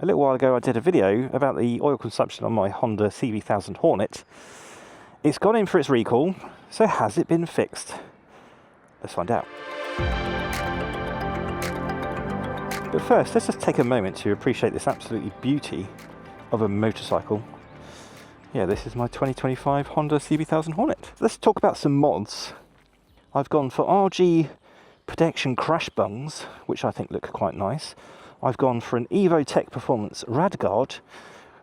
A little while ago I did a video about the oil consumption on my Honda CB1000 Hornet. It's gone in for its recall, so has it been fixed? Let's find out. But first, let's just take a moment to appreciate this absolutely beauty of a motorcycle. Yeah, this is my 2025 Honda CB1000 Hornet. Let's talk about some mods. I've gone for RG protection crash bungs, which I think look quite nice. I've gone for an EvoTech Performance Radguard,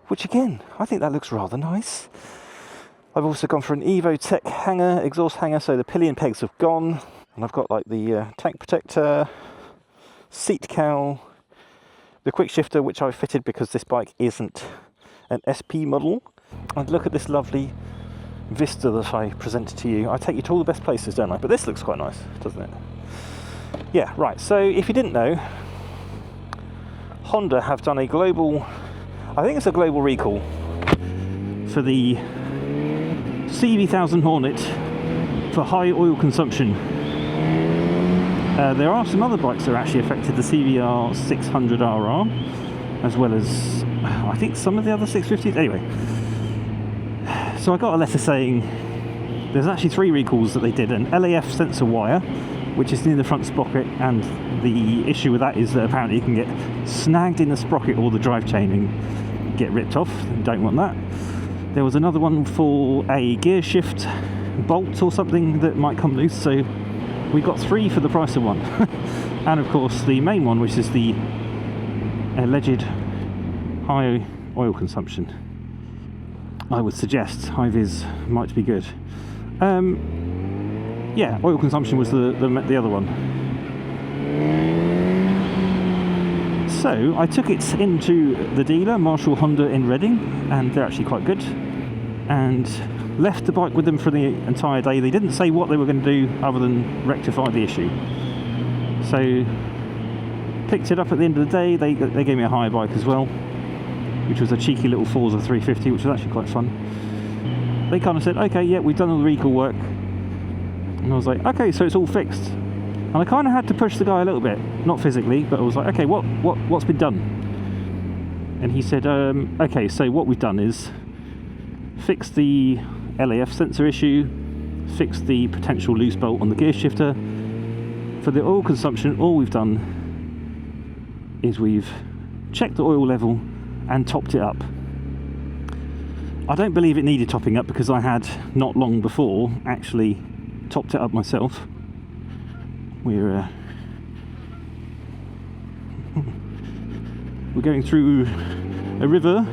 which again, I think that looks rather nice. I've also gone for an EvoTech hanger, exhaust hanger, so the pillion pegs have gone. And I've got like the tank protector, seat cowl, the quick shifter, which I've fitted because this bike isn't an SP model. And look at this lovely vista that I presented to you. I take you to all the best places, don't I? But this looks quite nice, doesn't it? Yeah, right, so if you didn't know, Honda have done a global, I think it's a global recall for the CB1000 Hornet for high oil consumption. There are some other bikes that are actually affected, the CBR600RR, as well as I think some of the other 650s. Anyway, so I got a letter saying there's actually 3 recalls that they did: an LAF sensor wire, which is near the front sprocket, and the issue with that is that apparently you can get snagged in the sprocket or the drive chain and get ripped off. You don't want that. There was another one for a gear shift bolt or something that might come loose, so we got 3 for the price of 1. And of course the main one, which is the alleged high oil consumption. I would suggest high-vis might be good. Yeah, oil consumption was the other one. So I took it into the dealer, Marshall Honda in Reading, and they're actually quite good, and left the bike with them for the entire day. They didn't say what they were going to do other than rectify the issue. So picked it up at the end of the day. They gave me a hire bike as well, which was a cheeky little Forza 350, which was actually quite fun. They kind of said, okay, yeah, we've done all the recall work. And I was like, okay, so it's all fixed. And I kind of had to push the guy a little bit, not physically, but I was like, okay, what's been done? And he said, okay, so what we've done is fix the LAF sensor issue, fix the potential loose bolt on the gear shifter. For the oil consumption, all we've done is we've checked the oil level and topped it up. I don't believe it needed topping up because I had, not long before, actually topped it up myself. We're going through a river.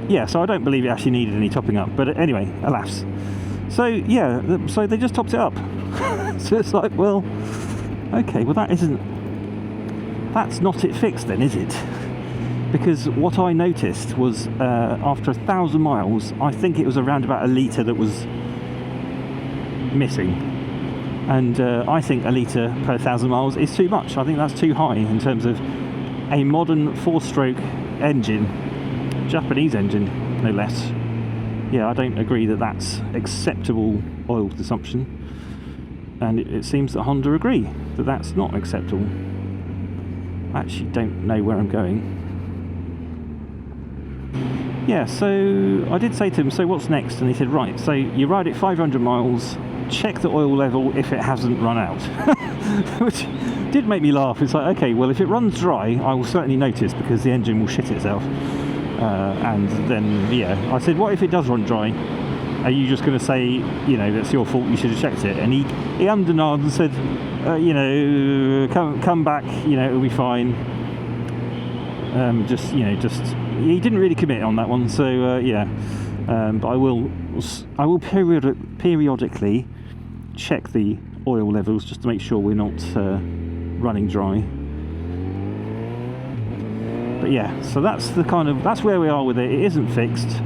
Yeah, so I don't believe it actually needed any topping up, but anyway, alas. So yeah, so they just topped it up. So it's like, well, okay, well that's not it fixed then, is it? Because what I noticed was after 1,000 miles, I think it was around about 1 litre that was missing. And I think 1 litre per 1,000 miles is too much. I think that's too high in terms of a modern 4-stroke engine, Japanese engine, no less. Yeah, I don't agree that that's acceptable oil consumption. And it seems that Honda agree that that's not acceptable. I actually don't know where I'm going. Yeah, so I did say to him, so what's next? And he said, right, so you ride it 500 miles, check the oil level if it hasn't run out. Which did make me laugh. It's like, okay, well, if it runs dry, I will certainly notice because the engine will shit itself. And then, yeah, I said, what if it does run dry? Are you just going to say, you know, that's your fault, you should have checked it? And he ummed and ahed and said, you know, come back, you know, it'll be fine. He didn't really commit on that one, so yeah. But I will periodically check the oil levels just to make sure we're not running dry. But yeah, so that's where we are with it. It isn't fixed,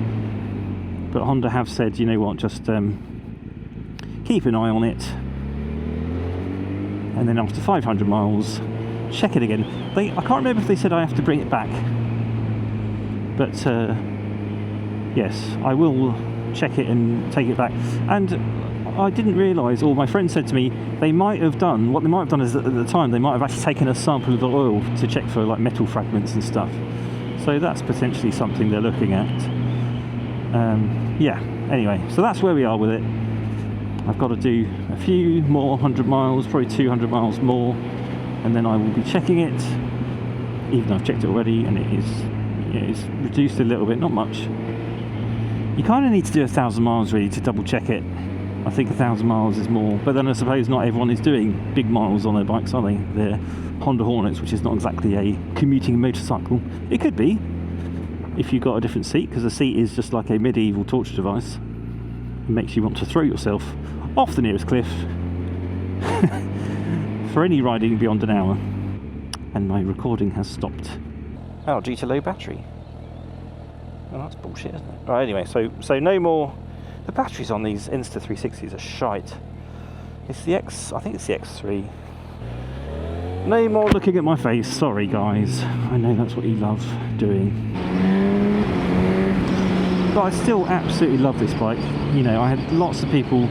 but Honda have said, you know what, just keep an eye on it, and then after 500 miles, check it again. I can't remember if they said I have to bring it back, but yes, I will check it and take it back. And I didn't realise, or my friend said to me, what they might have done is that at the time they might have actually taken a sample of the oil to check for like metal fragments and stuff. So that's potentially something they're looking at. Yeah, anyway, so that's where we are with it. I've got to do a few more 100 miles, probably 200 miles more, and then I will be checking it, even though I've checked it already, and it's reduced a little bit, not much. You kind of need to do 1,000 miles really to double check it. I think 1,000 miles is more, but then I suppose not everyone is doing big miles on their bikes, are they? They're Honda Hornets, which is not exactly a commuting motorcycle. It could be, if you've got a different seat, because the seat is just like a medieval torture device. It makes you want to throw yourself off the nearest cliff for any riding beyond an hour. And my recording has stopped. Oh, due to low battery. Well, that's bullshit, isn't it? Right, anyway, so no more. The batteries on these Insta360s are shite. It's the I think it's the X3. No more looking at my face, sorry guys. I know that's what you love doing. But I still absolutely love this bike. You know, I had lots of people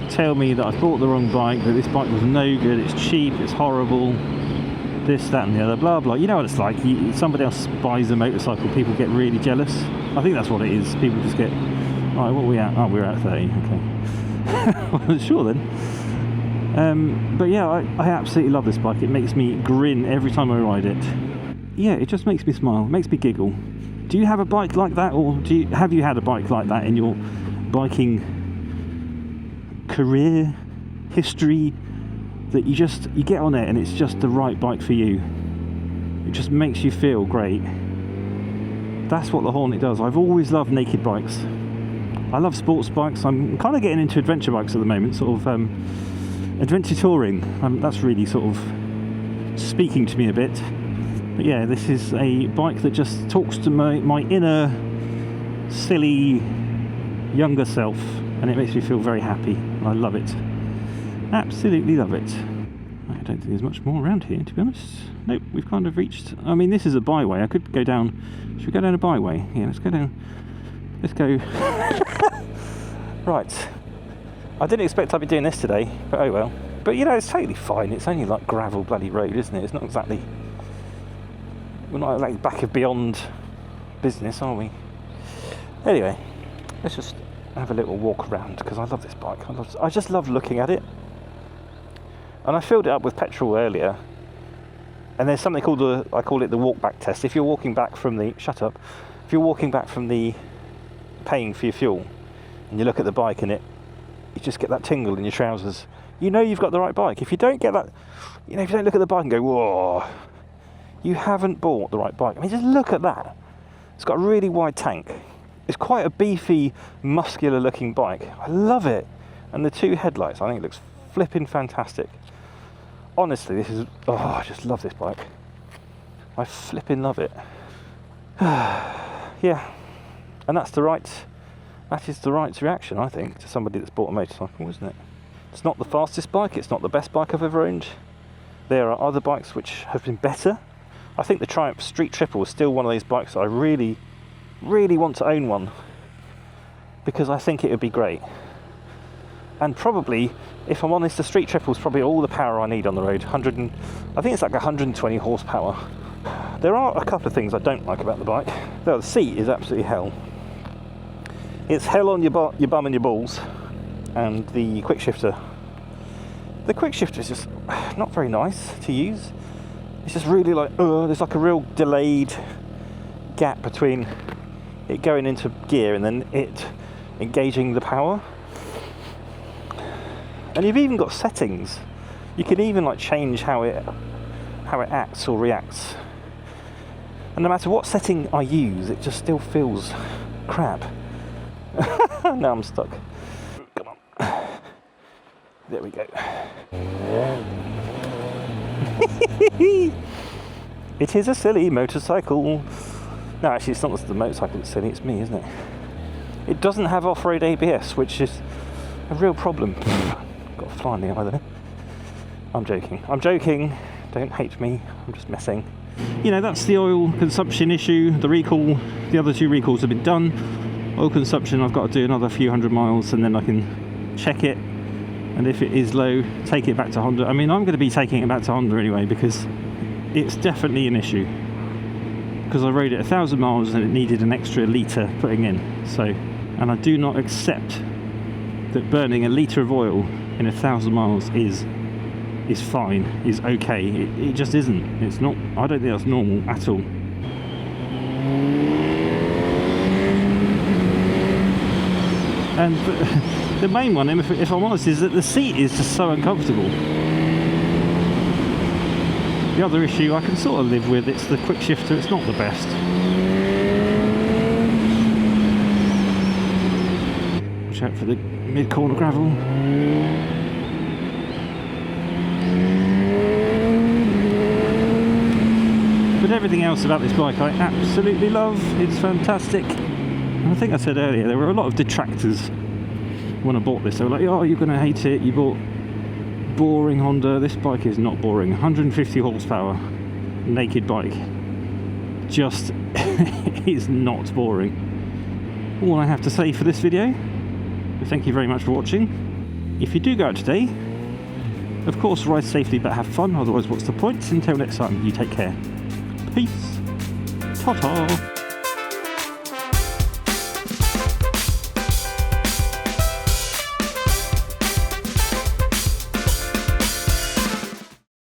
tell me that I bought the wrong bike, that this bike was no good, it's cheap, it's horrible, this, that and the other, blah blah. You know what it's like, somebody else buys a motorcycle, people get really jealous. I think that's what it is, people just get, right, what are we at? Oh, we're at 30, okay. Well, sure then. But yeah, I absolutely love this bike. It makes me grin every time I ride it. Yeah, it just makes me smile, makes me giggle. Do you have a bike like that, or have you had a bike like that in your biking career history, that you get on it and it's just the right bike for you? It just makes you feel great. That's what the Hornet does. I've always loved naked bikes. I love sports bikes. I'm kind of getting into adventure bikes at the moment, sort of adventure touring. That's really sort of speaking to me a bit. But yeah, this is a bike that just talks to my inner silly younger self, and it makes me feel very happy. I love it. Absolutely love it. I don't think there's much more around here, to be honest. Nope, we've kind of reached... I mean, this is a byway. I could go down... Should we go down a byway? Yeah, let's go down... Let's go... Right. I didn't expect I'd be doing this today, but oh well. But you know, it's totally fine. It's only like gravel bloody road, isn't it? It's not exactly... We're not like back of beyond business, are we? Anyway, let's just have a little walk around, because I love this bike. I just love looking at it. And I filled it up with petrol earlier, and there's something called I call it the walk back test. If you're walking back from the if you're walking back from the paying for your fuel, and you look at the bike and you just get that tingle in your trousers. You know you've got the right bike. If you don't get that, you know, if you don't look at the bike and go, whoa, you haven't bought the right bike. I mean, just look at that. It's got a really wide tank. It's quite a beefy, muscular looking bike. I love it. And the two headlights, I think it looks flipping fantastic. Honestly, this is... Oh, I just love this bike. I flipping love it. Yeah. And that is the right reaction, I think, to somebody that's bought a motorcycle, isn't it? It's not the fastest bike, it's not the best bike I've ever owned. There are other bikes which have been better. I think the Triumph Street Triple is still one of those bikes that I really, really want to own one, because I think it would be great. And probably, if I'm honest, the Street Triple is probably all the power I need on the road. I think it's like 120 horsepower. There are a couple of things I don't like about the bike. The seat is absolutely hell. It's hell on your bum and your balls. And the quick shifter. The quick shifter is just not very nice to use. It's just really like, there's like a real delayed gap between it going into gear and then it engaging the power. And you've even got settings. You can even like change how it acts or reacts. And no matter what setting I use, it just still feels crap. Now I'm stuck. Come on. There we go. It is a silly motorcycle. No, actually, it's not the motorcycle that's silly, it's me, isn't it? It doesn't have off-road ABS, which is a real problem. Got a fly in the eye there. I'm joking. Don't hate me. I'm just messing. You know, that's the oil consumption issue. The recall, the other two recalls have been done. Oil consumption, I've got to do another few hundred miles and then I can check it. and if it is low, take it back to Honda. I mean, I'm going to be taking it back to Honda anyway, because it's definitely an issue. Because I rode it 1,000 miles and it needed an extra litre putting in. So, and I do not accept that burning a litre of oil in 1,000 miles is fine, is okay. It just isn't. It's not. I don't think that's normal at all. And the main one, if I'm honest, is that the seat is just so uncomfortable. The other issue I can sort of live with, it's the quick shifter, it's not the best. Watch out for the mid-corner gravel. But everything else about this bike I absolutely love. It's fantastic. And I think I said earlier, there were a lot of detractors when I bought this. They were like, oh, you're going to hate it, you bought boring Honda. This bike is not boring. 150 horsepower, naked bike. Just is not boring. All I have to say for this video. Thank you very much for watching. If you do go out today, of course ride safely but have fun, otherwise what's the point? Until next time, you take care. Peace. Ta-ta.